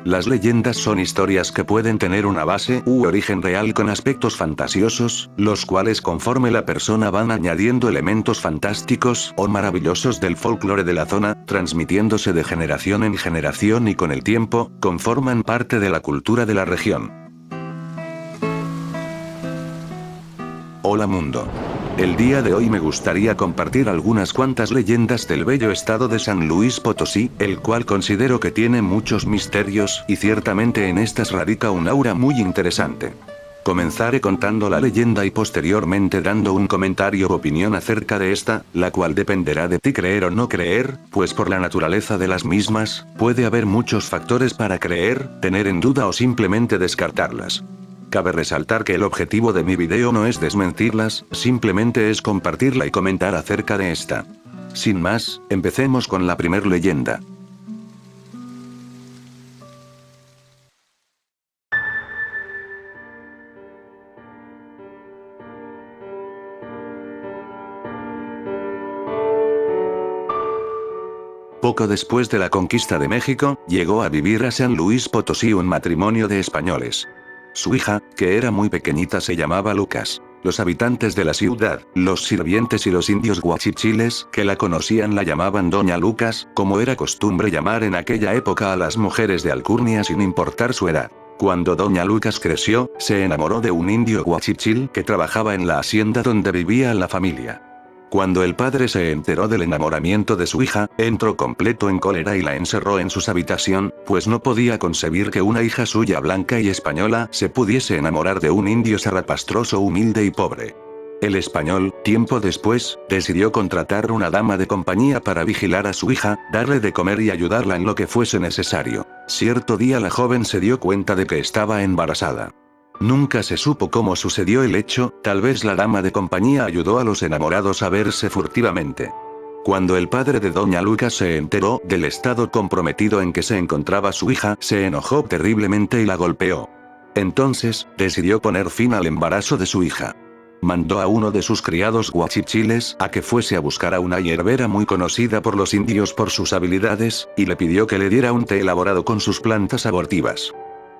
Las leyendas son historias que pueden tener una base u origen real con aspectos fantasiosos, los cuales conforme la persona van añadiendo elementos fantásticos o maravillosos del folclore de la zona, transmitiéndose de generación en generación y con el tiempo, conforman parte de la cultura de la región. Hola mundo. El día de hoy me gustaría compartir algunas cuantas leyendas del bello estado de San Luis Potosí, el cual considero que tiene muchos misterios y ciertamente en estas radica un aura muy interesante. Comenzaré contando la leyenda y posteriormente dando un comentario o opinión acerca de esta, la cual dependerá de ti creer o no creer, pues por la naturaleza de las mismas, puede haber muchos factores para creer, tener en duda o simplemente descartarlas. Cabe resaltar que el objetivo de mi video no es desmentirlas, simplemente es compartirla y comentar acerca de esta. Sin más, empecemos con la primer leyenda. Poco después de la conquista de México, llegó a vivir a San Luis Potosí un matrimonio de españoles. Su hija, que era muy pequeñita, se llamaba Lucas. Los habitantes de la ciudad, los sirvientes y los indios guachichiles que la conocían la llamaban Doña Lucas, como era costumbre llamar en aquella época a las mujeres de alcurnia sin importar su edad. Cuando Doña Lucas creció, se enamoró de un indio guachichil que trabajaba en la hacienda donde vivía la familia. Cuando el padre se enteró del enamoramiento de su hija, entró completo en cólera y la encerró en su habitación, pues no podía concebir que una hija suya blanca y española se pudiese enamorar de un indio zarrapastroso humilde y pobre. El español, tiempo después, decidió contratar una dama de compañía para vigilar a su hija, darle de comer y ayudarla en lo que fuese necesario. Cierto día la joven se dio cuenta de que estaba embarazada. Nunca se supo cómo sucedió el hecho, tal vez la dama de compañía ayudó a los enamorados a verse furtivamente. Cuando el padre de Doña Lucas se enteró del estado comprometido en que se encontraba su hija, se enojó terriblemente y la golpeó. Entonces, decidió poner fin al embarazo de su hija. Mandó a uno de sus criados guachichiles a que fuese a buscar a una hierbera muy conocida por los indios por sus habilidades, y le pidió que le diera un té elaborado con sus plantas abortivas.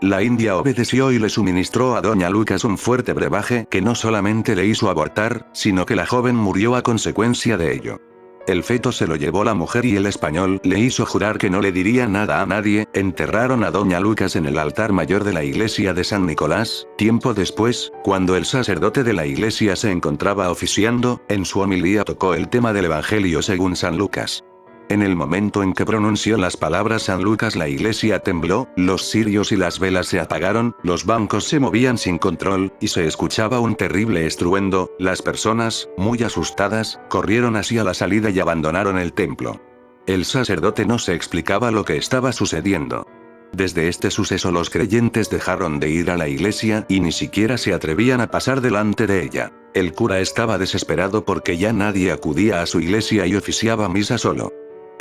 La india obedeció y le suministró a Doña Lucas un fuerte brebaje que no solamente le hizo abortar, sino que la joven murió a consecuencia de ello. El feto se lo llevó la mujer y el español le hizo jurar que no le diría nada a nadie. Enterraron a Doña Lucas en el altar mayor de la iglesia de San Nicolás. Tiempo después, cuando el sacerdote de la iglesia se encontraba oficiando, en su homilía tocó el tema del Evangelio según San Lucas. En el momento en que pronunció las palabras San Lucas, la iglesia tembló, los cirios y las velas se apagaron, los bancos se movían sin control, y se escuchaba un terrible estruendo. Las personas, muy asustadas, corrieron hacia la salida y abandonaron el templo. El sacerdote no se explicaba lo que estaba sucediendo. Desde este suceso los creyentes dejaron de ir a la iglesia y ni siquiera se atrevían a pasar delante de ella. El cura estaba desesperado porque ya nadie acudía a su iglesia y oficiaba misa solo.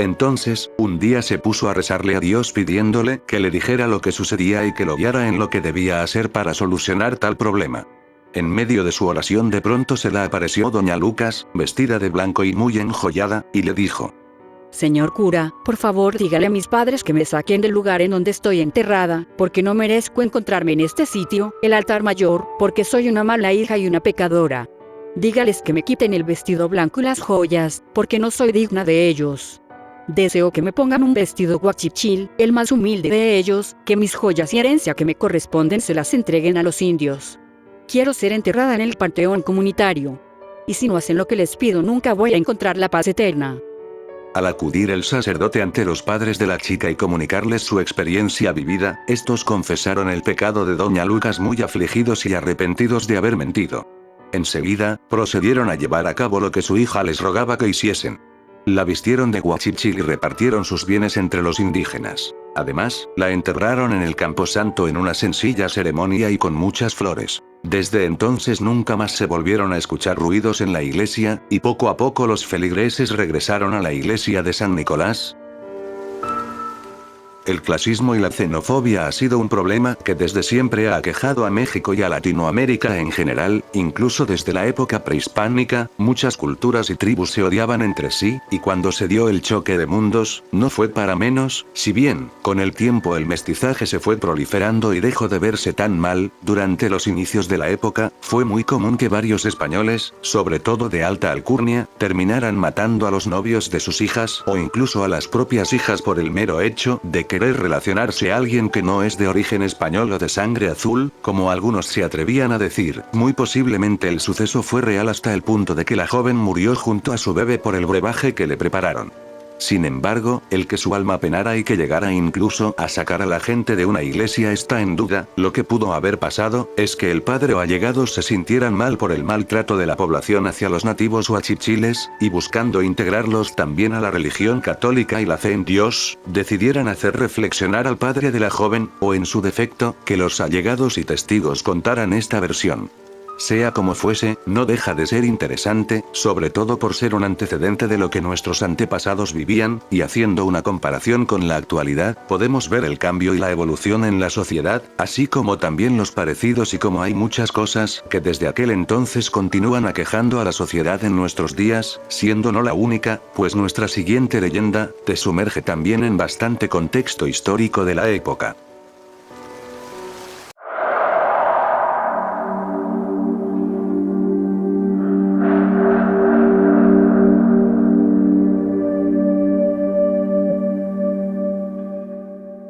Entonces, un día se puso a rezarle a Dios pidiéndole que le dijera lo que sucedía y que lo guiara en lo que debía hacer para solucionar tal problema. En medio de su oración de pronto se le apareció Doña Lucas, vestida de blanco y muy enjollada, y le dijo: Señor cura, por favor dígale a mis padres que me saquen del lugar en donde estoy enterrada, porque no merezco encontrarme en este sitio, el altar mayor, porque soy una mala hija y una pecadora. Dígales que me quiten el vestido blanco y las joyas, porque no soy digna de ellos. Deseo que me pongan un vestido guachichil, el más humilde de ellos, que mis joyas y herencia que me corresponden se las entreguen a los indios. Quiero ser enterrada en el panteón comunitario. Y si no hacen lo que les pido, nunca voy a encontrar la paz eterna. Al acudir el sacerdote ante los padres de la chica y comunicarles su experiencia vivida, estos confesaron el pecado de Doña Lucas muy afligidos y arrepentidos de haber mentido. Enseguida, procedieron a llevar a cabo lo que su hija les rogaba que hiciesen. La vistieron de guachichil y repartieron sus bienes entre los indígenas. Además, la enterraron en el camposanto en una sencilla ceremonia y con muchas flores. Desde entonces nunca más se volvieron a escuchar ruidos en la iglesia, y poco a poco los feligreses regresaron a la iglesia de San Nicolás. El clasismo y la xenofobia ha sido un problema que desde siempre ha aquejado a México y a Latinoamérica en general, incluso desde la época prehispánica, muchas culturas y tribus se odiaban entre sí, y cuando se dio el choque de mundos, no fue para menos, si bien, con el tiempo el mestizaje se fue proliferando y dejó de verse tan mal, durante los inicios de la época, fue muy común que varios españoles, sobre todo de alta alcurnia, terminaran matando a los novios de sus hijas o incluso a las propias hijas por el mero hecho de querer relacionarse a alguien que no es de origen español o de sangre azul, como algunos se atrevían a decir. Muy posiblemente el suceso fue real hasta el punto de que la joven murió junto a su bebé por el brebaje que le prepararon. Sin embargo, el que su alma penara y que llegara incluso a sacar a la gente de una iglesia está en duda. Lo que pudo haber pasado, es que el padre o allegados se sintieran mal por el maltrato de la población hacia los nativos o achichiles, y buscando integrarlos también a la religión católica y la fe en Dios, decidieran hacer reflexionar al padre de la joven, o en su defecto, que los allegados y testigos contaran esta versión. Sea como fuese, no deja de ser interesante, sobre todo por ser un antecedente de lo que nuestros antepasados vivían, y haciendo una comparación con la actualidad, podemos ver el cambio y la evolución en la sociedad, así como también los parecidos y como hay muchas cosas que desde aquel entonces continúan aquejando a la sociedad en nuestros días, siendo no la única, pues nuestra siguiente leyenda, te sumerge también en bastante contexto histórico de la época.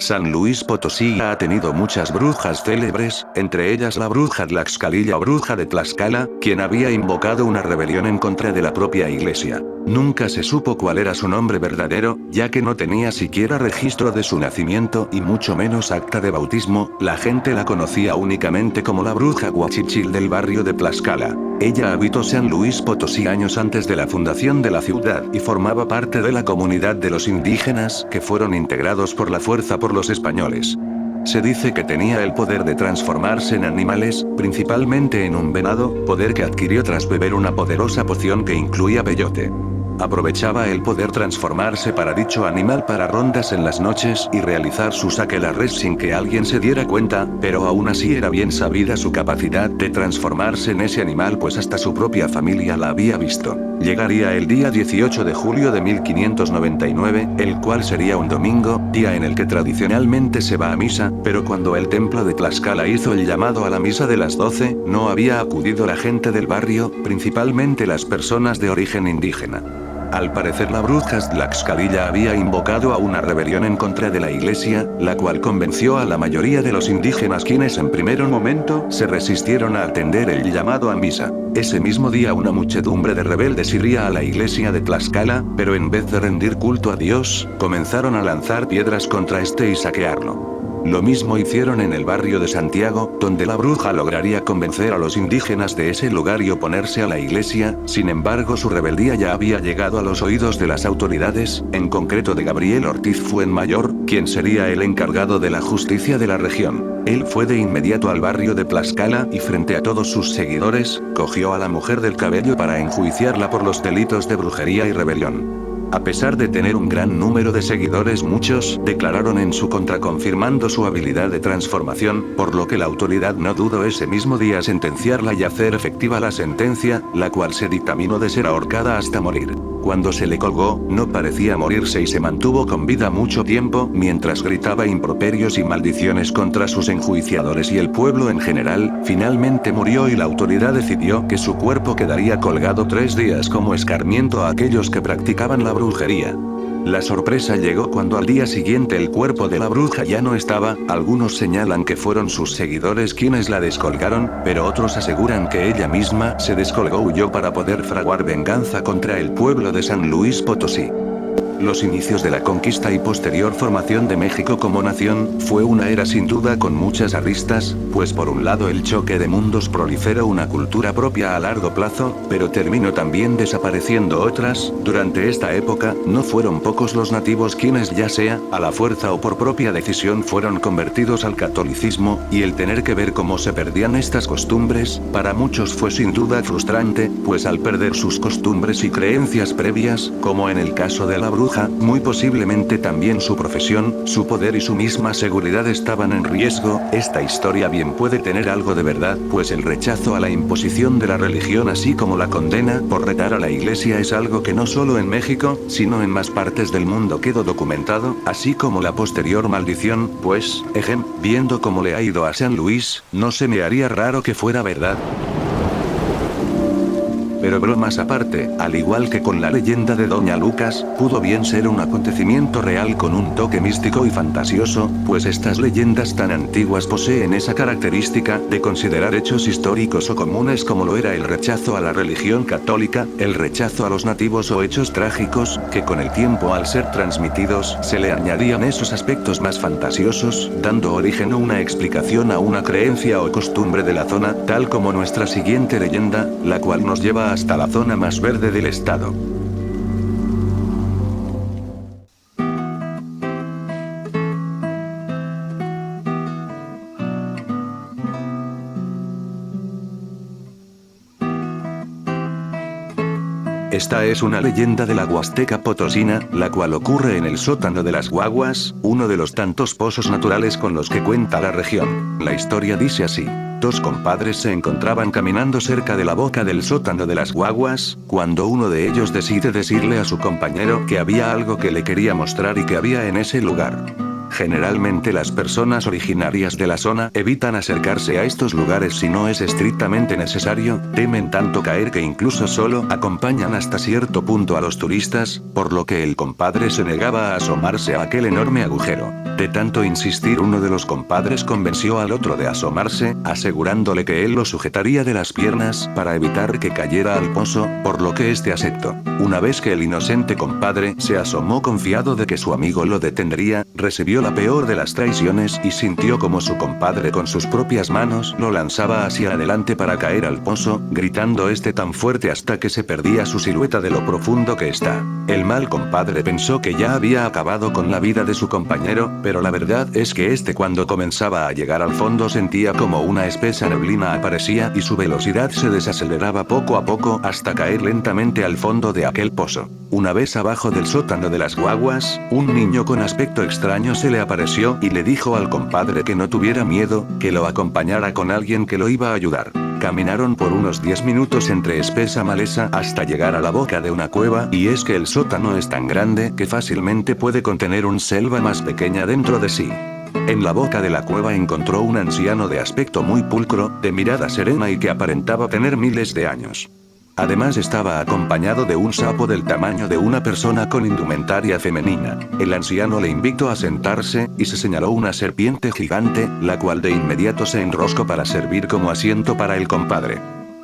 San Luis Potosí ha tenido muchas brujas célebres, entre ellas la bruja Tlaxcalilla o bruja de Tlaxcala, quien había invocado una rebelión en contra de la propia iglesia. Nunca se supo cuál era su nombre verdadero, ya que no tenía siquiera registro de su nacimiento y mucho menos acta de bautismo. La gente la conocía únicamente como la bruja Guachichil del barrio de Tlaxcala. Ella habitó San Luis Potosí años antes de la fundación de la ciudad y formaba parte de la comunidad de los indígenas que fueron integrados por la fuerza por los españoles. Se dice que tenía el poder de transformarse en animales, principalmente en un venado, poder que adquirió tras beber una poderosa poción que incluía peyote. Aprovechaba el poder transformarse para dicho animal para rondas en las noches y realizar sus aquelarres sin que alguien se diera cuenta, pero aún así era bien sabida su capacidad de transformarse en ese animal, pues hasta su propia familia la había visto. Llegaría el día 18 de julio de 1599, el cual sería un domingo, día en el que tradicionalmente se va a misa, pero cuando el templo de Tlaxcala hizo el llamado a la misa de las 12, no había acudido la gente del barrio, principalmente las personas de origen indígena. Al parecer la bruja Tlaxcalilla había invocado a una rebelión en contra de la iglesia, la cual convenció a la mayoría de los indígenas, quienes en primer momento se resistieron a atender el llamado a misa. Ese mismo día una muchedumbre de rebeldes iría a la iglesia de Tlaxcala, pero en vez de rendir culto a Dios, comenzaron a lanzar piedras contra este y saquearlo. Lo mismo hicieron en el barrio de Santiago, donde la bruja lograría convencer a los indígenas de ese lugar y oponerse a la iglesia. Sin embargo, su rebeldía ya había llegado a los oídos de las autoridades, en concreto de Gabriel Ortiz Fuenmayor, quien sería el encargado de la justicia de la región. Él fue de inmediato al barrio de Tlaxcala y frente a todos sus seguidores, cogió a la mujer del cabello para enjuiciarla por los delitos de brujería y rebelión. A pesar de tener un gran número de seguidores, muchos declararon en su contra confirmando su habilidad de transformación, por lo que la autoridad no dudó ese mismo día sentenciarla y hacer efectiva la sentencia, la cual se dictaminó de ser ahorcada hasta morir. Cuando se le colgó, no parecía morirse y se mantuvo con vida mucho tiempo, mientras gritaba improperios y maldiciones contra sus enjuiciadores y el pueblo en general. Finalmente murió y la autoridad decidió que su cuerpo quedaría colgado 3 días como escarmiento a aquellos que practicaban la brujería. La sorpresa llegó cuando al día siguiente el cuerpo de la bruja ya no estaba. Algunos señalan que fueron sus seguidores quienes la descolgaron, pero otros aseguran que ella misma se descolgó y huyó para poder fraguar venganza contra el pueblo de San Luis Potosí. Los inicios de la conquista y posterior formación de México como nación, fue una era sin duda con muchas aristas, pues por un lado el choque de mundos proliferó una cultura propia a largo plazo, pero terminó también desapareciendo otras. Durante esta época, no fueron pocos los nativos quienes ya sea, a la fuerza o por propia decisión fueron convertidos al catolicismo, y el tener que ver cómo se perdían estas costumbres, para muchos fue sin duda frustrante, pues al perder sus costumbres y creencias previas, como en el caso de la bruja bruja, muy posiblemente también su profesión, su poder y su misma seguridad estaban en riesgo. Esta historia bien puede tener algo de verdad, pues el rechazo a la imposición de la religión así como la condena por retar a la iglesia es algo que no solo en México, sino en más partes del mundo quedó documentado, así como la posterior maldición, pues, viendo cómo le ha ido a San Luis, no se me haría raro que fuera verdad. Pero bromas aparte, al igual que con la leyenda de Doña Lucas, pudo bien ser un acontecimiento real con un toque místico y fantasioso, pues estas leyendas tan antiguas poseen esa característica de considerar hechos históricos o comunes como lo era el rechazo a la religión católica, el rechazo a los nativos o hechos trágicos, que con el tiempo al ser transmitidos se le añadían esos aspectos más fantasiosos, dando origen a una explicación a una creencia o costumbre de la zona, tal como nuestra siguiente leyenda, la cual nos lleva hasta la zona más verde del estado. Esta es una leyenda de la Huasteca Potosina, la cual ocurre en el sótano de las Guaguas, uno de los tantos pozos naturales con los que cuenta la región. La historia dice así. Dos compadres se encontraban caminando cerca de la boca del sótano de las Guaguas, cuando uno de ellos decide decirle a su compañero que había algo que le quería mostrar y que había en ese lugar. Generalmente las personas originarias de la zona evitan acercarse a estos lugares si no es estrictamente necesario, temen tanto caer que incluso solo acompañan hasta cierto punto a los turistas, por lo que el compadre se negaba a asomarse a aquel enorme agujero. De tanto insistir, uno de los compadres convenció al otro de asomarse, asegurándole que él lo sujetaría de las piernas para evitar que cayera al pozo, por lo que este aceptó. Una vez que el inocente compadre se asomó confiado de que su amigo lo detendría, recibió la peor de las traiciones y sintió como su compadre con sus propias manos lo lanzaba hacia adelante para caer al pozo, gritando este tan fuerte hasta que se perdía su silueta de lo profundo que está. El mal compadre pensó que ya había acabado con la vida de su compañero, pero la verdad es que este cuando comenzaba a llegar al fondo sentía como una espesa neblina aparecía y su velocidad se desaceleraba poco a poco hasta caer lentamente al fondo de aquel pozo. Una vez abajo del sótano de las Guaguas, un niño con aspecto extraño se le apareció y le dijo al compadre que no tuviera miedo, que lo acompañara con alguien que lo iba a ayudar. Caminaron por unos 10 minutos entre espesa maleza hasta llegar a la boca de una cueva, y es que el sótano es tan grande que fácilmente puede contener una selva más pequeña dentro de sí. En la boca de la cueva encontró un anciano de aspecto muy pulcro, de mirada serena y que aparentaba tener miles de años. Además estaba acompañado de un sapo del tamaño de una persona con indumentaria femenina. El anciano le invitó a sentarse, y se señaló una serpiente gigante, la cual de inmediato se enroscó para servir como asiento para el compadre.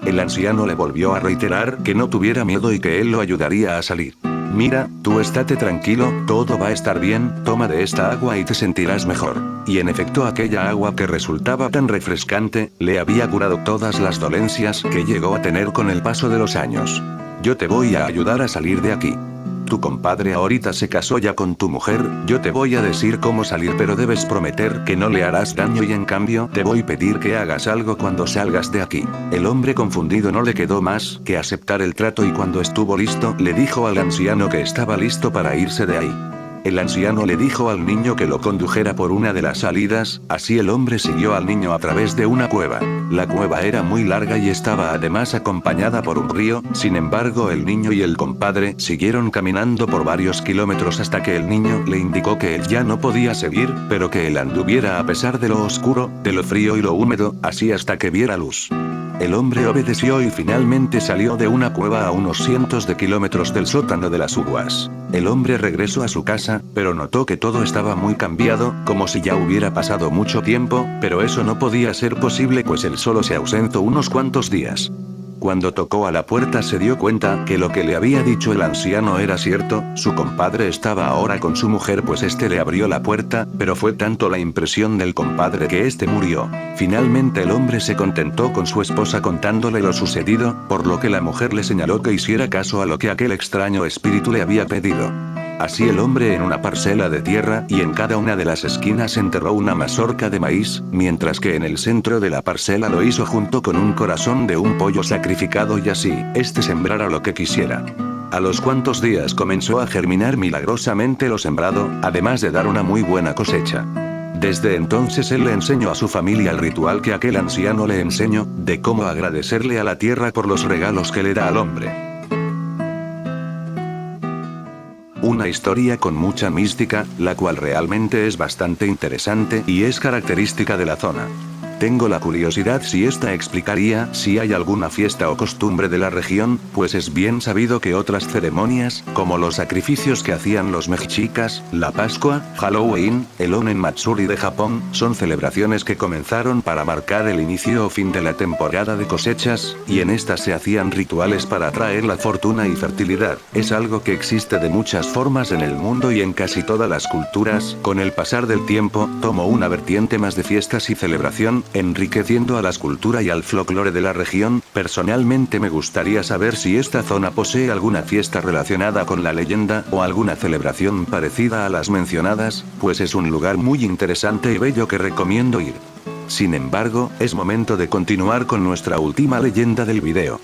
El anciano le volvió a reiterar que no tuviera miedo y que él lo ayudaría a salir. Mira, tú estate tranquilo, todo va a estar bien, toma de esta agua y te sentirás mejor. Y en efecto aquella agua que resultaba tan refrescante, le había curado todas las dolencias que llegó a tener con el paso de los años. Yo te voy a ayudar a salir de aquí. Tu compadre ahorita se casó ya con tu mujer, yo te voy a decir cómo salir, pero debes prometer que no le harás daño y en cambio te voy a pedir que hagas algo cuando salgas de aquí. El hombre confundido no le quedó más que aceptar el trato y cuando estuvo listo le dijo al anciano que estaba listo para irse de ahí. El anciano le dijo al niño que lo condujera por una de las salidas, así el hombre siguió al niño a través de una cueva. La cueva era muy larga y estaba además acompañada por un río, sin embargo el niño y el compadre siguieron caminando por varios kilómetros hasta que el niño le indicó que él ya no podía seguir, pero que él anduviera a pesar de lo oscuro, de lo frío y lo húmedo, así hasta que viera luz. El hombre obedeció y finalmente salió de una cueva a unos cientos de kilómetros del sótano de las Guaguas. El hombre regresó a su casa, pero notó que todo estaba muy cambiado, como si ya hubiera pasado mucho tiempo, pero eso no podía ser posible pues él solo se ausentó unos cuantos días. Cuando tocó a la puerta se dio cuenta que lo que le había dicho el anciano era cierto, su compadre estaba ahora con su mujer pues este le abrió la puerta, pero fue tanto la impresión del compadre que este murió. Finalmente el hombre se contentó con su esposa contándole lo sucedido, por lo que la mujer le señaló que hiciera caso a lo que aquel extraño espíritu le había pedido. Así el hombre en una parcela de tierra y en cada una de las esquinas enterró una mazorca de maíz, mientras que en el centro de la parcela lo hizo junto con un corazón de un pollo sacrificado y así, este sembrara lo que quisiera. A los cuantos días comenzó a germinar milagrosamente lo sembrado, además de dar una muy buena cosecha. Desde entonces él le enseñó a su familia el ritual que aquel anciano le enseñó, de cómo agradecerle a la tierra por los regalos que le da al hombre. Una historia con mucha mística, la cual realmente es bastante interesante y es característica de la zona. Tengo la curiosidad si esta explicaría si hay alguna fiesta o costumbre de la región, pues es bien sabido que otras ceremonias, como los sacrificios que hacían los mexicas, la Pascua, Halloween, el Onen Matsuri de Japón, son celebraciones que comenzaron para marcar el inicio o fin de la temporada de cosechas, y en estas se hacían rituales para atraer la fortuna y fertilidad. Es algo que existe de muchas formas en el mundo y en casi todas las culturas. Con el pasar del tiempo, tomó una vertiente más de fiestas y celebración, enriqueciendo a la cultura y al folclore de la región. Personalmente me gustaría saber si esta zona posee alguna fiesta relacionada con la leyenda o alguna celebración parecida a las mencionadas, pues es un lugar muy interesante y bello que recomiendo ir. Sin embargo, es momento de continuar con nuestra última leyenda del video.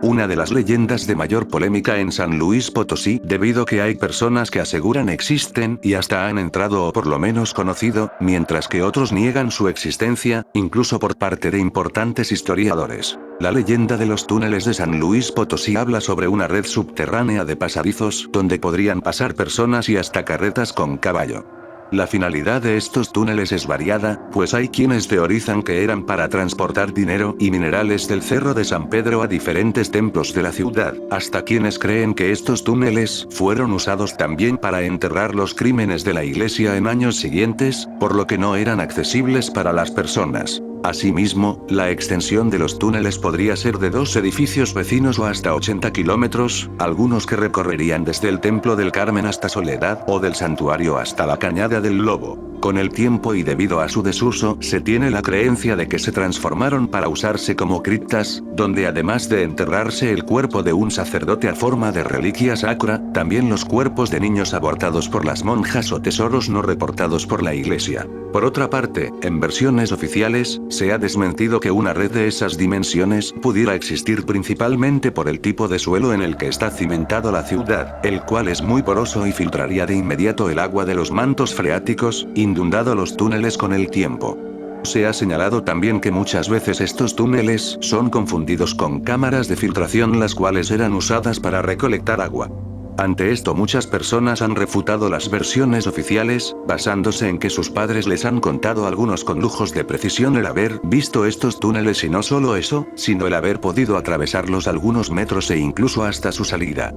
Una de las leyendas de mayor polémica en San Luis Potosí, debido que hay personas que aseguran existen y hasta han entrado o por lo menos conocido, mientras que otros niegan su existencia, incluso por parte de importantes historiadores. La leyenda de los túneles de San Luis Potosí habla sobre una red subterránea de pasadizos donde podrían pasar personas y hasta carretas con caballo. La finalidad de estos túneles es variada, pues hay quienes teorizan que eran para transportar dinero y minerales del Cerro de San Pedro a diferentes templos de la ciudad, hasta quienes creen que estos túneles fueron usados también para enterrar los crímenes de la iglesia en años siguientes, por lo que no eran accesibles para las personas. Asimismo, la extensión de los túneles podría ser de 2 edificios vecinos o hasta 80 kilómetros, algunos que recorrerían desde el Templo del Carmen hasta Soledad o del Santuario hasta la Cañada del Lobo. Con el tiempo y debido a su desuso, se tiene la creencia de que se transformaron para usarse como criptas, donde además de enterrarse el cuerpo de un sacerdote a forma de reliquia sacra, también los cuerpos de niños abortados por las monjas o tesoros no reportados por la iglesia. Por otra parte, en versiones oficiales, se ha desmentido que una red de esas dimensiones pudiera existir principalmente por el tipo de suelo en el que está cimentado la ciudad, el cual es muy poroso y filtraría de inmediato el agua de los mantos freáticos, inundando los túneles con el tiempo. Se ha señalado también que muchas veces estos túneles son confundidos con cámaras de filtración, las cuales eran usadas para recolectar agua. Ante esto muchas personas han refutado las versiones oficiales, basándose en que sus padres les han contado algunos con lujos de precisión el haber visto estos túneles, y no solo eso, sino el haber podido atravesarlos algunos metros e incluso hasta su salida.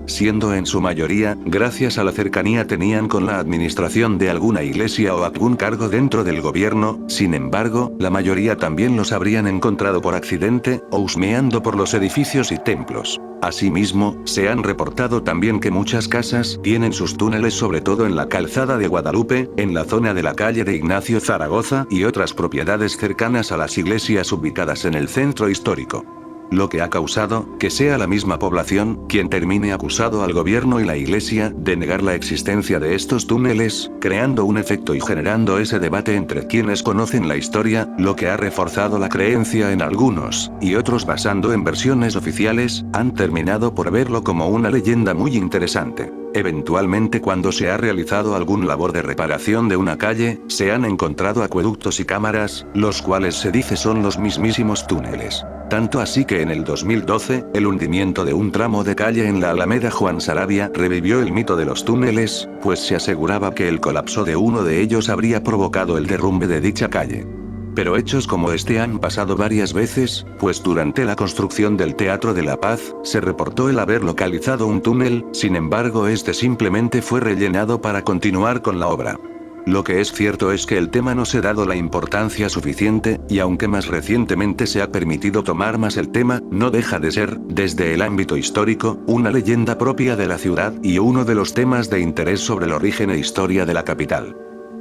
Siendo en su mayoría, gracias a la cercanía tenían con la administración de alguna iglesia o algún cargo dentro del gobierno. Sin embargo, la mayoría también los habrían encontrado por accidente, o husmeando por los edificios y templos. Asimismo, se han reportado también que muchas casas tienen sus túneles, sobre todo en la calzada de Guadalupe, en la zona de la calle de Ignacio Zaragoza y otras propiedades cercanas a las iglesias ubicadas en el centro histórico. Lo que ha causado que sea la misma población quien termine acusado al gobierno y la iglesia de negar la existencia de estos túneles, creando un efecto y generando ese debate entre quienes conocen la historia, lo que ha reforzado la creencia en algunos, y otros, basando en versiones oficiales, han terminado por verlo como una leyenda muy interesante. Eventualmente, cuando se ha realizado algún labor de reparación de una calle, se han encontrado acueductos y cámaras, los cuales se dice son los mismísimos túneles. Tanto así que en el 2012, el hundimiento de un tramo de calle en la Alameda Juan Sarabia revivió el mito de los túneles, pues se aseguraba que el colapso de uno de ellos habría provocado el derrumbe de dicha calle. Pero hechos como este han pasado varias veces, pues durante la construcción del Teatro de la Paz, se reportó el haber localizado un túnel, sin embargo este simplemente fue rellenado para continuar con la obra. Lo que es cierto es que el tema no se ha dado la importancia suficiente, y aunque más recientemente se ha permitido tomar más el tema, no deja de ser, desde el ámbito histórico, una leyenda propia de la ciudad y uno de los temas de interés sobre el origen e historia de la capital.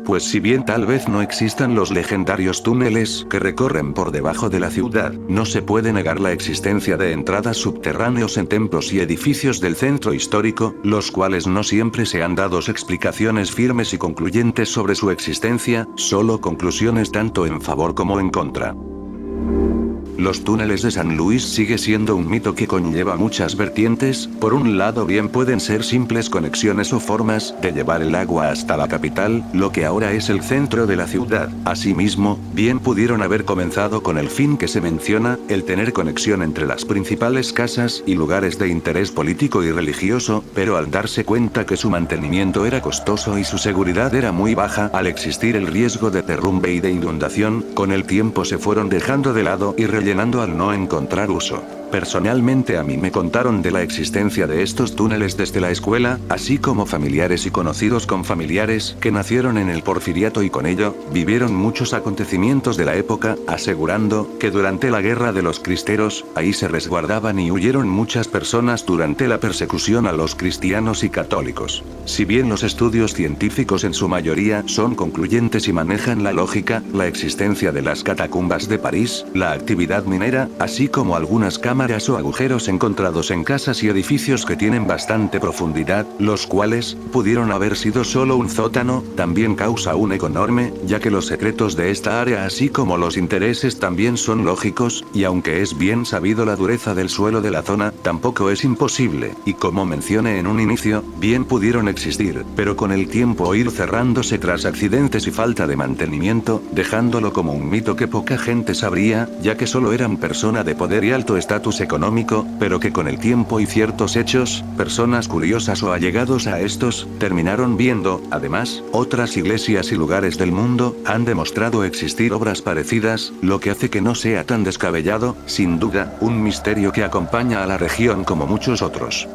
Pues si bien tal vez no existan los legendarios túneles que recorren por debajo de la ciudad, no se puede negar la existencia de entradas subterráneos en templos y edificios del centro histórico, los cuales no siempre se han dado explicaciones firmes y concluyentes sobre su existencia, solo conclusiones tanto en favor como en contra. Los túneles de San Luis sigue siendo un mito que conlleva muchas vertientes. Por un lado, bien pueden ser simples conexiones o formas de llevar el agua hasta la capital, lo que ahora es el centro de la ciudad. Asimismo, bien pudieron haber comenzado con el fin que se menciona, el tener conexión entre las principales casas y lugares de interés político y religioso, pero al darse cuenta que su mantenimiento era costoso y su seguridad era muy baja, al existir el riesgo de derrumbe y de inundación, con el tiempo se fueron dejando de lado y rellenando al no encontrar uso. Personalmente a mí me contaron de la existencia de estos túneles desde la escuela, así como familiares y conocidos con familiares que nacieron en el Porfiriato y con ello, vivieron muchos acontecimientos de la época, asegurando que durante la guerra de los cristeros, ahí se resguardaban y huyeron muchas personas durante la persecución a los cristianos y católicos. Si bien los estudios científicos en su mayoría son concluyentes y manejan la lógica, la existencia de las catacumbas de París, la actividad minera, así como algunas cámaras o agujeros encontrados en casas y edificios que tienen bastante profundidad, los cuales pudieron haber sido solo un sótano, también causa un eco enorme, ya que los secretos de esta área así como los intereses también son lógicos, y aunque es bien sabido la dureza del suelo de la zona, tampoco es imposible, y como mencioné en un inicio, bien pudieron existir, pero con el tiempo ir cerrándose tras accidentes y falta de mantenimiento, dejándolo como un mito que poca gente sabría, ya que solo eran personas de poder y alto estatus económico, pero que con el tiempo y ciertos hechos, personas curiosas o allegados a estos, terminaron viendo. Además, otras iglesias y lugares del mundo han demostrado existir obras parecidas, lo que hace que no sea tan descabellado, sin duda, un misterio que acompaña a la región como muchos otros.